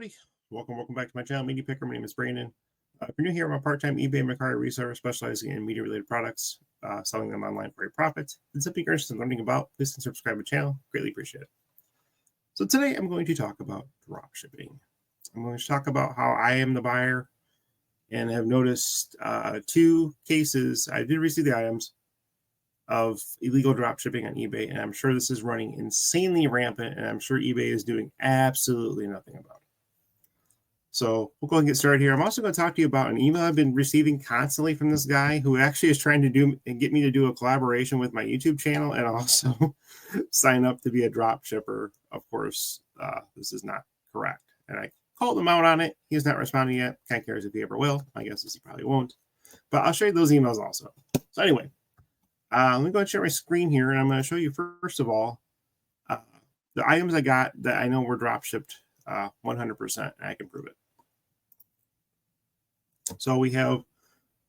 everybody. Welcome back to my channel, Media Picker. My name is Brandon. If you're new here, I'm a part-time eBay and Mercari reseller specializing in media-related products, selling them online for a profit. If it's something you're interested in learning about, please subscribe to the channel. Greatly appreciate it. So today I'm going to talk about dropshipping. I'm going to talk about how I am the buyer and have noticed two cases. I did receive the items of illegal dropshipping on eBay, and I'm sure this is running insanely rampant, and I'm sure eBay is doing absolutely nothing about it. So we'll go ahead and get started here. I'm also going to talk to you about an email I've been receiving constantly from this guy who actually is trying to get me to do a collaboration with my YouTube channel and also sign up to be a drop shipper. Of course, this is not correct. And I called him out on it. He's not responding yet. Can't care if he ever will. My guess is he probably won't. But I'll show you those emails also. So anyway, let me go and share my screen here, and I'm going to show you first of all the items I got that I know were drop shipped 100%, and I can prove it. So we have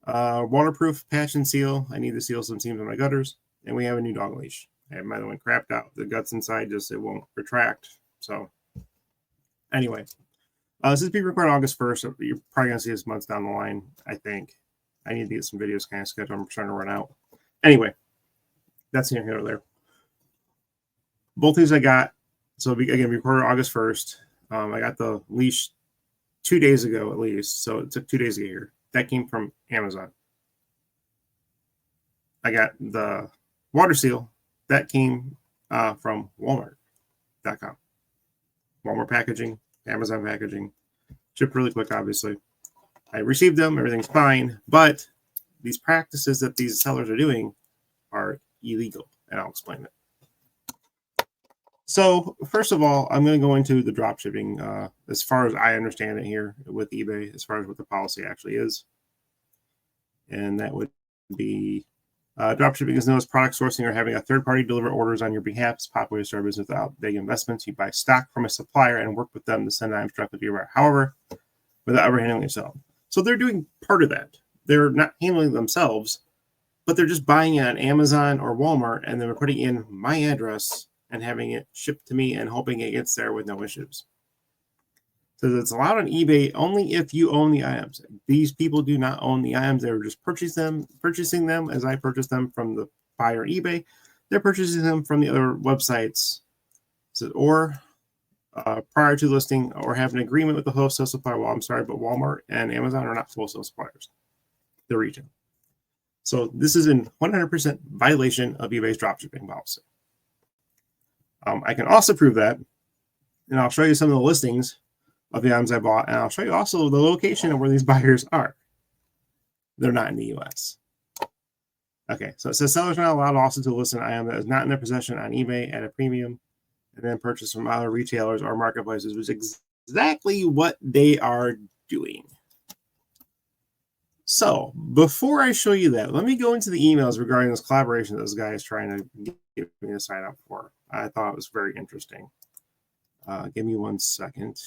waterproof patch and seal. I need to seal some seams on my gutters, and we have a new dog leash. I have my other one crapped out. The guts inside it won't retract. So anyway, this is being recorded August 1st. So you're probably gonna see this months down the line. I think I need to get some videos kind of scheduled. I'm trying to run out. Anyway, that's here or there. Both these I got. So again, recorded August 1st. I got the leash 2 days ago at least. So it took 2 days to get here. That came from Amazon. I got the water seal. That came from Walmart.com. Walmart packaging, Amazon packaging. Shipped really quick, obviously. I received them. Everything's fine. But these practices that these sellers are doing are illegal, and I'll explain it. So first of all, I'm going to go into the drop shipping as far as I understand it here with eBay, as far as what the policy actually is. And that would be drop shipping is known as product sourcing or having a third party deliver orders on your behalf. It's popular service without big investments. You buy stock from a supplier and work with them to send items directly to your buyer, however, without ever handling it yourself. So they're doing part of that. They're not handling themselves, but they're just buying it on Amazon or Walmart, and then we're putting in my address and having it shipped to me and hoping it gets there with no issues. So it's allowed on eBay only if you own the items. These people do not own the items. They're just purchasing them as I purchased them from the buyer eBay. They're purchasing them from the other websites or prior to listing or have an agreement with the wholesale supplier. Well, I'm sorry, but Walmart and Amazon are not wholesale suppliers. They're retail. So this is in 100% violation of eBay's dropshipping policy. I can also prove that, and I'll show you some of the listings of the items I bought, and I'll show you also the location of where these buyers are. They're not in the U.S. Okay, so it says sellers are not allowed also to list an item that is not in their possession on eBay at a premium and then purchase from other retailers or marketplaces, which is exactly what they are doing. So before I show you that, let me go into the emails regarding this collaboration that this guy is trying to get me to sign up for. I thought it was very interesting. Give me 1 second,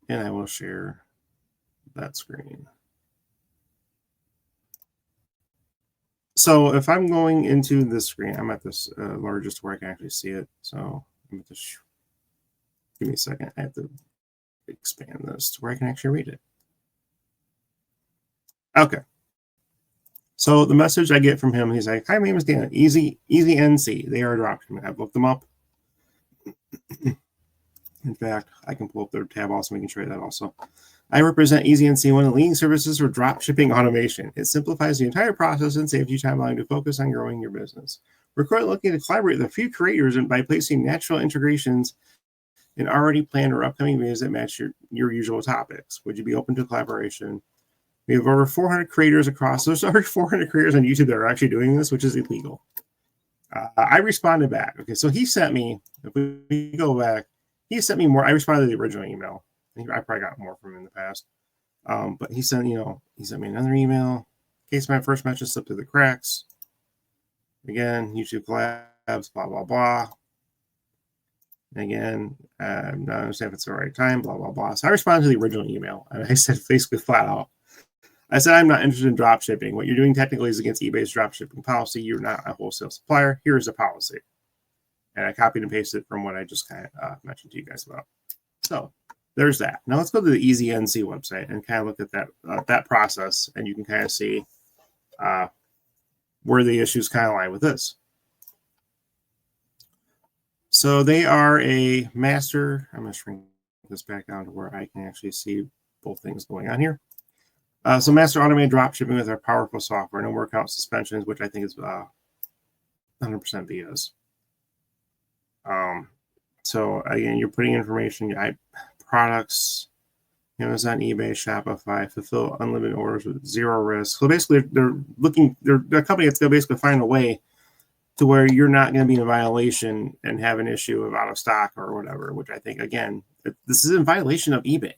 and I will share that screen. So if I'm going into this screen, I'm at this largest where I can actually see it. So I'm at this. Give me a second. I have to expand this to where I can actually read it. Okay. So the message I get from him, he's like, "Hi, my name is Dan. Easy NC. They are dropshipping. I've looked them up. In fact, I can pull up their tab also, making sure that also. I represent Easy NC, one of the leading services for dropshipping automation. It simplifies the entire process and saves you time allowing you to focus on growing your business. We're currently looking to collaborate with a few creators and by placing natural integrations in already planned or upcoming videos that match your usual topics. Would you be open to collaboration? We have over 400 creators across. There's already 400 creators on YouTube that are actually doing this, which is illegal." I responded back. Okay, so he sent me, if we go back, he sent me more. I responded to the original email. I probably got more from him in the past. But he sent me another email. In case my first message slipped through the cracks. Again, YouTube collabs, blah, blah, blah. And again, I'm not understanding if it's the right time, blah, blah, blah. So I responded to the original email, and I said basically flat out, I said, "I'm not interested in drop shipping. What you're doing technically is against eBay's drop shipping policy. You're not a wholesale supplier. Here's the policy." And I copied and pasted from what I just kind of mentioned to you guys about. So there's that. Now let's go to the EasyNC website and kind of look at that process, and you can kind of see where the issues kind of lie with this. So they are a master. I'm going to shrink this back down to where I can actually see both things going on here. So master automated dropshipping with our powerful software, no workout suspensions, which I think is 100% BS. So again, you're putting information, products, Amazon, eBay, Shopify, fulfill unlimited orders with zero risk. So basically, they're a company that's going to basically find a way to where you're not going to be in a violation and have an issue of out of stock or whatever, which I think, again, this is in violation of eBay.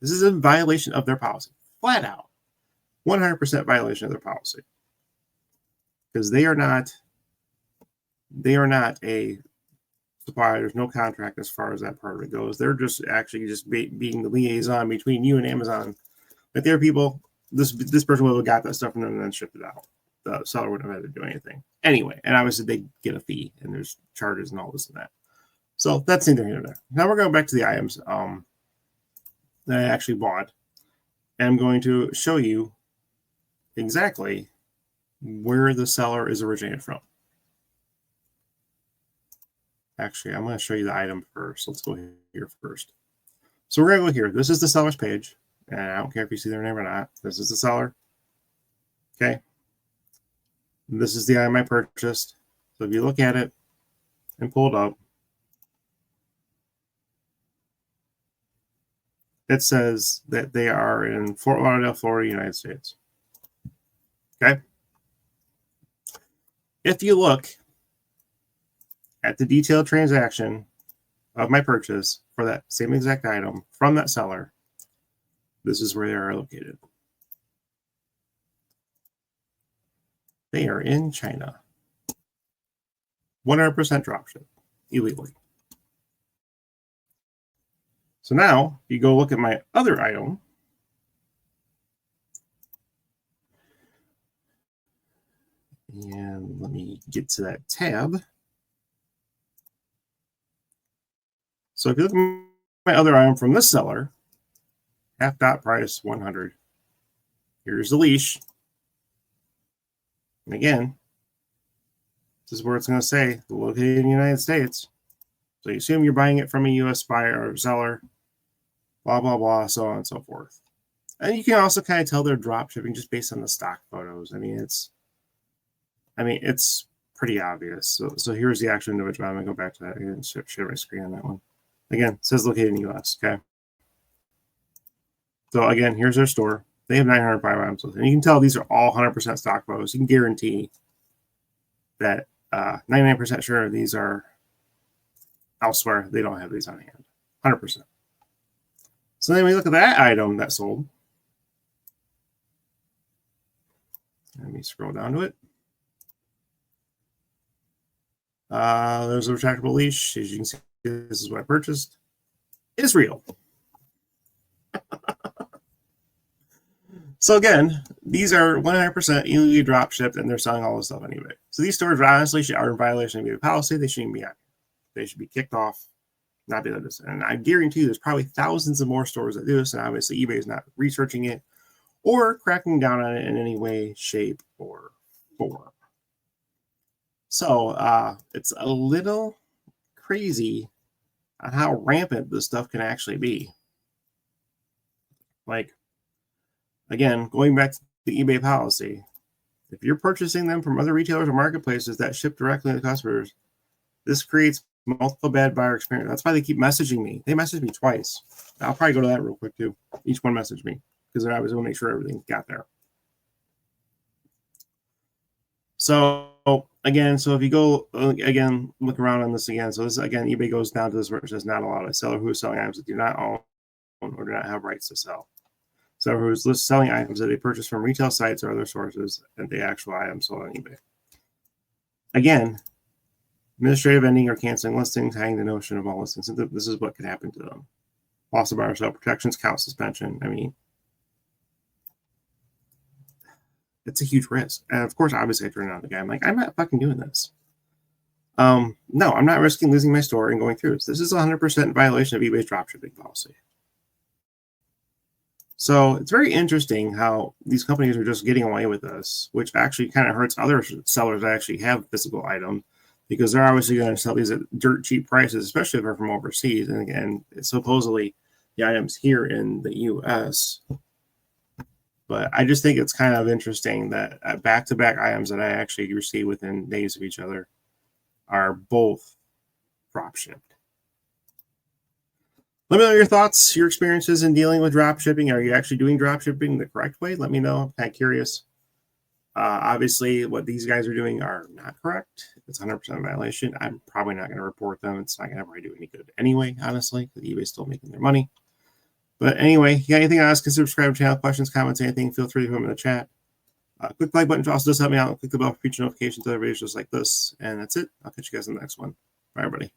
This is in violation of their policy, flat out, 100% violation of their policy, because they are not a supplier. There's no contract as far as that part of it goes. They're just actually being the liaison between you and Amazon. Like, there are people, this person would have got that stuff from them and then shipped it out. The seller wouldn't have had to do anything anyway, and obviously they get a fee and there's charges and all this and that. So that's neither here nor there. Now we're going back to the items that I actually bought, and I'm going to show you exactly where the seller is originated from. Actually, I'm going to show you the item first. Let's go here first. So we're going to go here. This is the seller's page, and I don't care if you see their name or not. This is the seller. Okay. This is the item I purchased. So if you look at it and pull it up, it says that they are in Fort Lauderdale, Florida, United States. Okay. If you look at the detailed transaction of my purchase for that same exact item from that seller, this is where they are located. They are in China. 100% dropship illegally. So now you go look at my other item. And let me get to that tab. So if you look at my other item from this seller, half dot price 100. Here's the leash. And again, this is where it's going to say located in the United States. So you assume you're buying it from a U.S. buyer or seller, blah, blah, blah, so on and so forth. And you can also kind of tell they're drop shipping just based on the stock photos. I mean, it's pretty obvious. So here's the actual individual. I'm going to go back to that and share my screen on that one. Again, it says located in the U.S., okay? So again, here's their store. They have 905 items. And you can tell these are all 100% stock photos. You can guarantee that 99% sure these are elsewhere. They don't have these on hand. 100%. So then we look at that item that sold. Let me scroll down to it. There's a retractable leash. As you can see, this is what I purchased. Israel. So again, these are 100% illegally drop shipped, and they're selling all this stuff on eBay. So these stores honestly are in violation of eBay policy. They shouldn't be on. They should be kicked off, not be able to do this. And I guarantee you there's probably thousands of more stores that do this, and obviously eBay is not researching it or cracking down on it in any way, shape, or form. So it's a little crazy on how rampant this stuff can actually be. Like, again, going back to the eBay policy, if you're purchasing them from other retailers or marketplaces that ship directly to customers, this creates multiple bad buyer experience. That's why they keep messaging me. They messaged me twice. I'll probably go to that real quick too. Each one messaged me because they're obviously going to make sure everything got there. So again, so if you go again, look around on this again. So this again, eBay goes down to this where it says not allowed. A seller who is selling items that do not own or do not have rights to sell. So who's selling items that they purchase from retail sites or other sources, and the actual items sold on eBay. Again, administrative ending or canceling listings, hanging the notion of all listings. This is what could happen to them. Loss of buyer sale protections, count suspension. I mean, it's a huge risk. And of course, obviously, I turned on the guy. I'm like, I'm not fucking doing this. No, I'm not risking losing my store and going through this. This is 100% violation of eBay's dropshipping policy. So it's very interesting how these companies are just getting away with this, which actually kind of hurts other sellers that actually have physical items, because they're obviously going to sell these at dirt cheap prices, especially if they're from overseas. And again, it's supposedly the items here in the US. But I just think it's kind of interesting that back-to-back items that I actually receive within days of each other are both drop shipped. Let me know your thoughts, your experiences in dealing with drop shipping. Are you actually doing drop shipping the correct way? Let me know. I'm kind of curious. Obviously, what these guys are doing are not correct. It's 100% violation. I'm probably not going to report them. It's not going to really do any good anyway, honestly, because eBay's still making their money. But anyway, you got anything else? Consider subscribe to the channel. Questions, comments, anything, feel free to put them in the chat. Click the like button also does help me out. Click the bell for future notifications to other videos just like this. And that's it. I'll catch you guys in the next one. Bye, everybody.